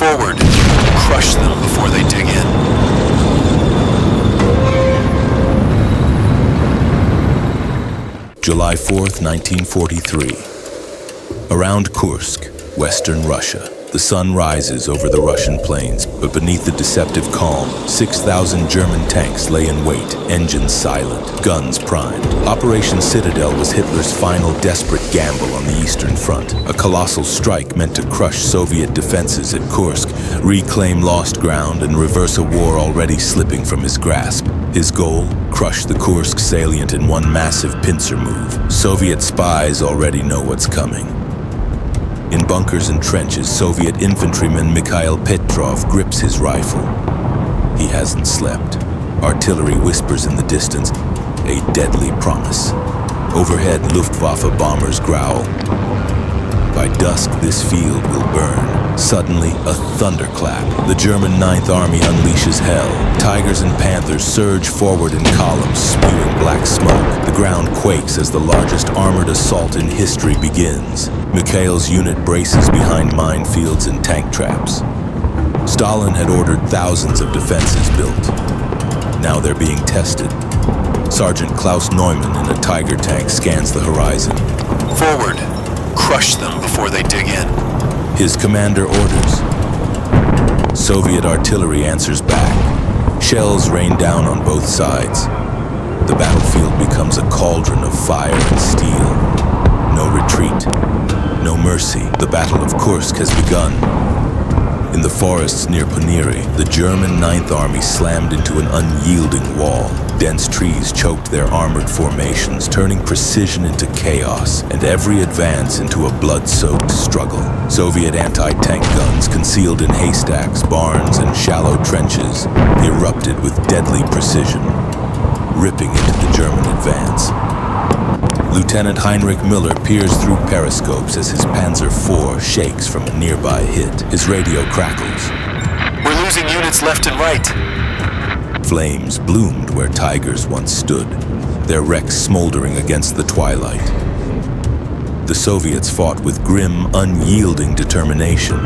Forward. Crush them before they dig in. July 4th, 1943. Around Kursk, western Russia, the sun rises over the Russian plains, but beneath the deceptive calm, 6,000 German tanks lay in wait, engines silent, guns primed. Operation Citadel was Hitler's final desperate gamble on the Eastern Front, a colossal strike meant to crush Soviet defenses at Kursk, reclaim lost ground, and reverse a war already slipping from his grasp. His goal? Crush the Kursk salient in one massive pincer move. Soviet spies already know what's coming. In bunkers and trenches, Soviet infantryman Mikhail Petrov grips his rifle. He hasn't slept. Artillery whispers in the distance, a deadly promise. Overhead, Luftwaffe bombers growl. By dusk, this field will burn. Suddenly, a thunderclap. The German Ninth Army unleashes hell. Tigers and Panthers surge forward in columns, spewing black smoke. The ground quakes as the largest armored assault in history begins. Mikhail's unit braces behind minefields and tank traps. Stalin had ordered thousands of defenses built. Now they're being tested. Sergeant Klaus Neumann in a Tiger tank scans the horizon. Forward. Crush them before they dig in. His commander orders. Soviet artillery answers back. Shells rain down on both sides. The battlefield becomes a cauldron of fire and steel. No retreat. No mercy. The Battle of Kursk has begun. In the forests near Ponyri, the German Ninth Army slammed into an unyielding wall. Dense trees choked their armored formations, turning precision into chaos, and every advance into a blood-soaked struggle. Soviet anti-tank guns, concealed in haystacks, barns, and shallow trenches, erupted with deadly precision, ripping into the German advance. Lieutenant Heinrich Miller peers through periscopes as his Panzer IV shakes from a nearby hit. His radio crackles. We're losing units left and right. Flames bloomed where tigers once stood, their wrecks smoldering against the twilight. The Soviets fought with grim, unyielding determination.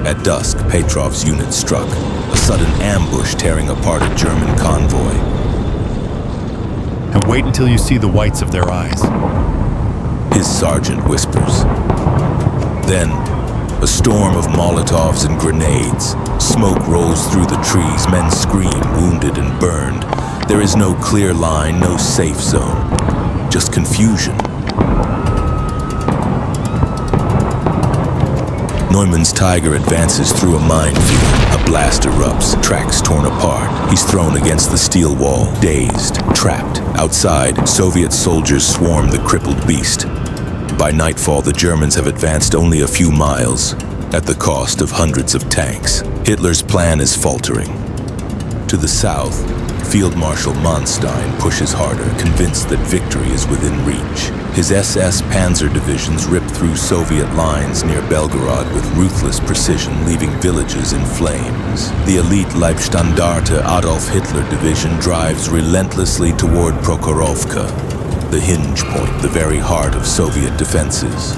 At dusk, Petrov's unit struck, a sudden ambush tearing apart a German convoy. And wait until you see the whites of their eyes. His sergeant whispers. Then, a storm of Molotovs and grenades. Smoke rolls through the trees, men scream, wounded and burned. There is no clear line, no safe zone. Just confusion. Neumann's Tiger advances through a minefield. A blast erupts, tracks torn apart. He's thrown against the steel wall, dazed, trapped. Outside, Soviet soldiers swarm the crippled beast. By nightfall, the Germans have advanced only a few miles, at the cost of hundreds of tanks. Hitler's plan is faltering. To the south, Field Marshal Manstein pushes harder, convinced that victory is within reach. His SS Panzer divisions rip through Soviet lines near Belgorod with ruthless precision, leaving villages in flames. The elite Leibstandarte Adolf Hitler division drives relentlessly toward Prokhorovka, the hinge point, the very heart of Soviet defenses.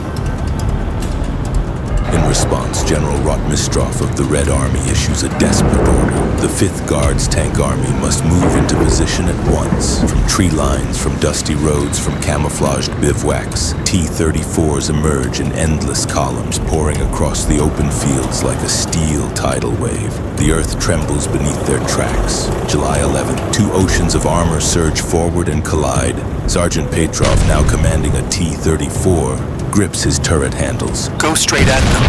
In response, General Rotmistrov of the Red Army issues a desperate order. The 5th Guards Tank Army must move into position at once. From tree lines, from dusty roads, from camouflaged bivouacs, T-34s emerge in endless columns, pouring across the open fields like a steel tidal wave. The earth trembles beneath their tracks. July 11th, 2 oceans of armor surge forward and collide. Sergeant Petrov, now commanding a T-34, grips his turret handles. Go straight at them.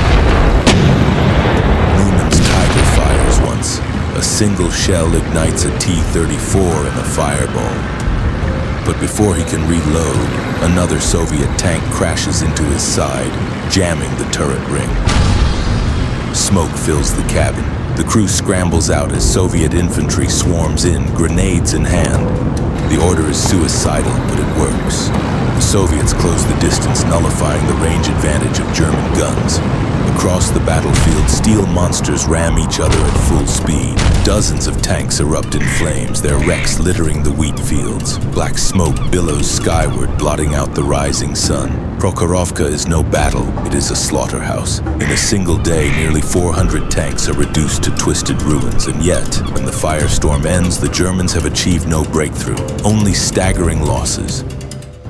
Neumann's Tiger fires once. A single shell ignites a T-34 in a fireball. But before he can reload, another Soviet tank crashes into his side, jamming the turret ring. Smoke fills the cabin. The crew scrambles out as Soviet infantry swarms in, grenades in hand. The order is suicidal, but it works. The Soviets close the distance, nullifying the range advantage of German guns. A Across the battlefield, steel monsters ram each other at full speed. Dozens of tanks erupt in flames, their wrecks littering the wheat fields. Black smoke billows skyward, blotting out the rising sun. Prokhorovka is no battle, it is a slaughterhouse. In a single day, nearly 400 tanks are reduced to twisted ruins, and yet, when the firestorm ends, the Germans have achieved no breakthrough, only staggering losses.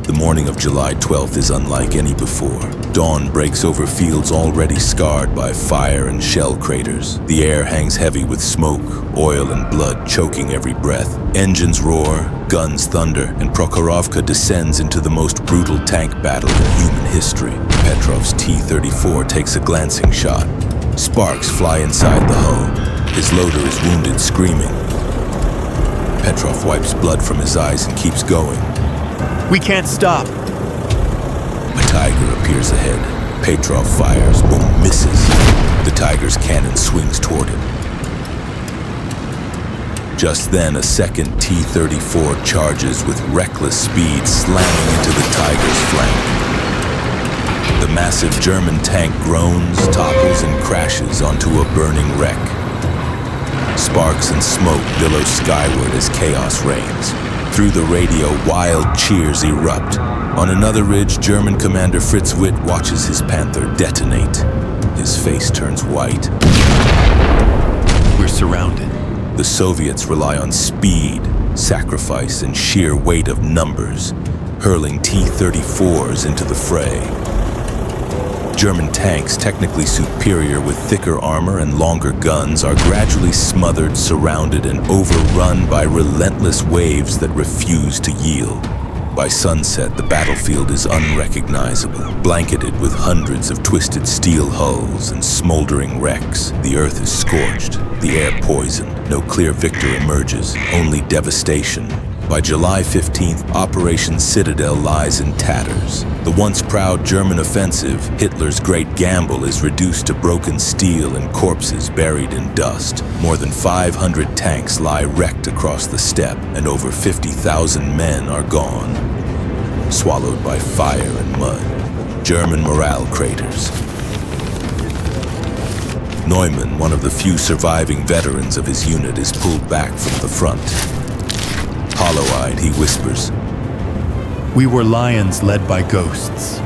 The morning of July 12th is unlike any before. Dawn breaks over fields already scarred by fire and shell craters. The air hangs heavy with smoke, oil, and blood choking every breath. Engines roar, guns thunder, and Prokhorovka descends into the most brutal tank battle in human history. Petrov's T-34 takes a glancing shot. Sparks fly inside the hull. His loader is wounded, screaming. Petrov wipes blood from his eyes and keeps going. We can't stop. A Tiger appears ahead. Petrov fires, boom, misses. The Tiger's cannon swings toward him. Just then, a second T-34 charges with reckless speed, slamming into the Tiger's flank. The massive German tank groans, topples, and crashes onto a burning wreck. Sparks and smoke billow skyward as chaos reigns. Through the radio, wild cheers erupt. On another ridge, German commander Fritz Witt watches his Panther detonate. His face turns white. We're surrounded. The Soviets rely on speed, sacrifice, and sheer weight of numbers, hurling T-34s into the fray. German tanks, technically superior with thicker armor and longer guns, are gradually smothered, surrounded, and overrun by relentless waves that refuse to yield. By sunset, the battlefield is unrecognizable, blanketed with hundreds of twisted steel hulls and smoldering wrecks. The earth is scorched, the air poisoned. No clear victor emerges, only devastation. By July 15th, Operation Citadel lies in tatters. The once proud German offensive, Hitler's great gamble, is reduced to broken steel and corpses buried in dust. More than 500 tanks lie wrecked across the steppe, and over 50,000 men are gone, swallowed by fire and mud. German morale craters. Neumann, one of the few surviving veterans of his unit, is pulled back from the front. Hollow-eyed, he whispers, We were lions led by ghosts.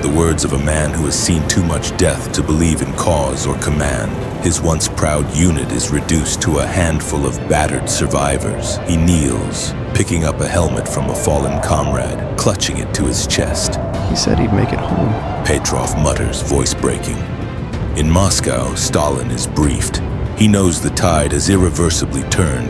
the words of a man who has seen too much death to believe in cause or command. His once proud unit is reduced to a handful of battered survivors. He kneels, picking up a helmet from a fallen comrade, clutching it to his chest. He said he'd make it home. Petrov mutters, voice breaking. In Moscow, Stalin is briefed. He knows the tide has irreversibly turned.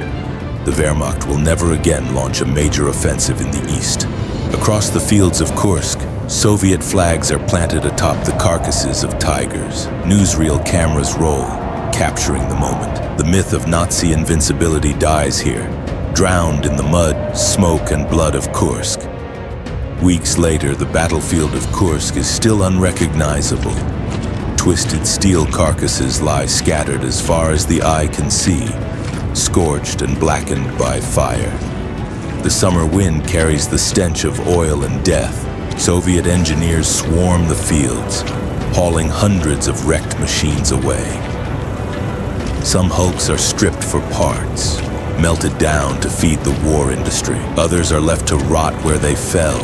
The Wehrmacht will never again launch a major offensive in the east. Across the fields of Kursk, Soviet flags are planted atop the carcasses of tigers. Newsreel cameras roll, capturing the moment. The myth of Nazi invincibility dies here, drowned in the mud, smoke, and blood of Kursk. Weeks later, the battlefield of Kursk is still unrecognizable. Twisted steel carcasses lie scattered as far as the eye can see, scorched and blackened by fire. The summer wind carries the stench of oil and death. Soviet engineers swarm the fields, hauling hundreds of wrecked machines away. Some hulks are stripped for parts, melted down to feed the war industry. Others are left to rot where they fell,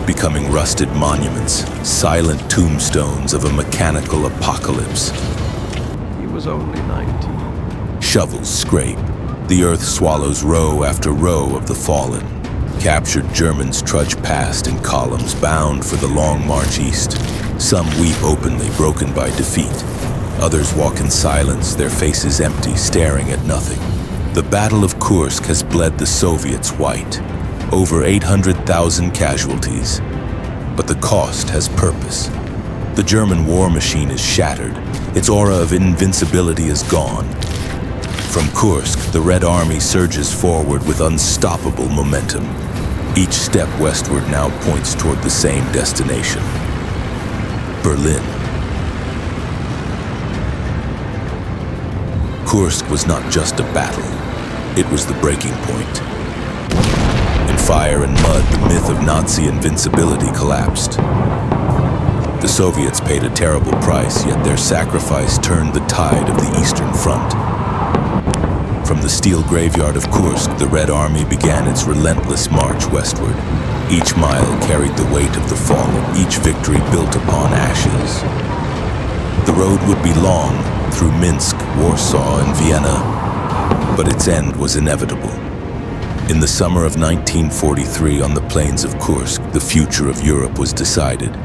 becoming rusted monuments, silent tombstones of a mechanical apocalypse. He was only 19. Shovels scrape. The earth swallows row after row of the fallen. Captured Germans trudge past in columns bound for the long march east. Some weep openly, broken by defeat. Others walk in silence, their faces empty, staring at nothing. The Battle of Kursk has bled the Soviets white. Over 800,000 casualties. But the cost has purpose. The German war machine is shattered. Its aura of invincibility is gone. From Kursk, the Red Army surges forward with unstoppable momentum. Each step westward now points toward the same destination: Berlin. Kursk was not just a battle. It was the breaking point. In fire and mud, the myth of Nazi invincibility collapsed. The Soviets paid a terrible price, yet their sacrifice turned the tide of the Eastern Front. From the steel graveyard of Kursk, the Red Army began its relentless march westward. Each mile carried the weight of the fallen, each victory built upon ashes. The road would be long, through Minsk, Warsaw, and Vienna, but its end was inevitable. In the summer of 1943, on the plains of Kursk, the future of Europe was decided.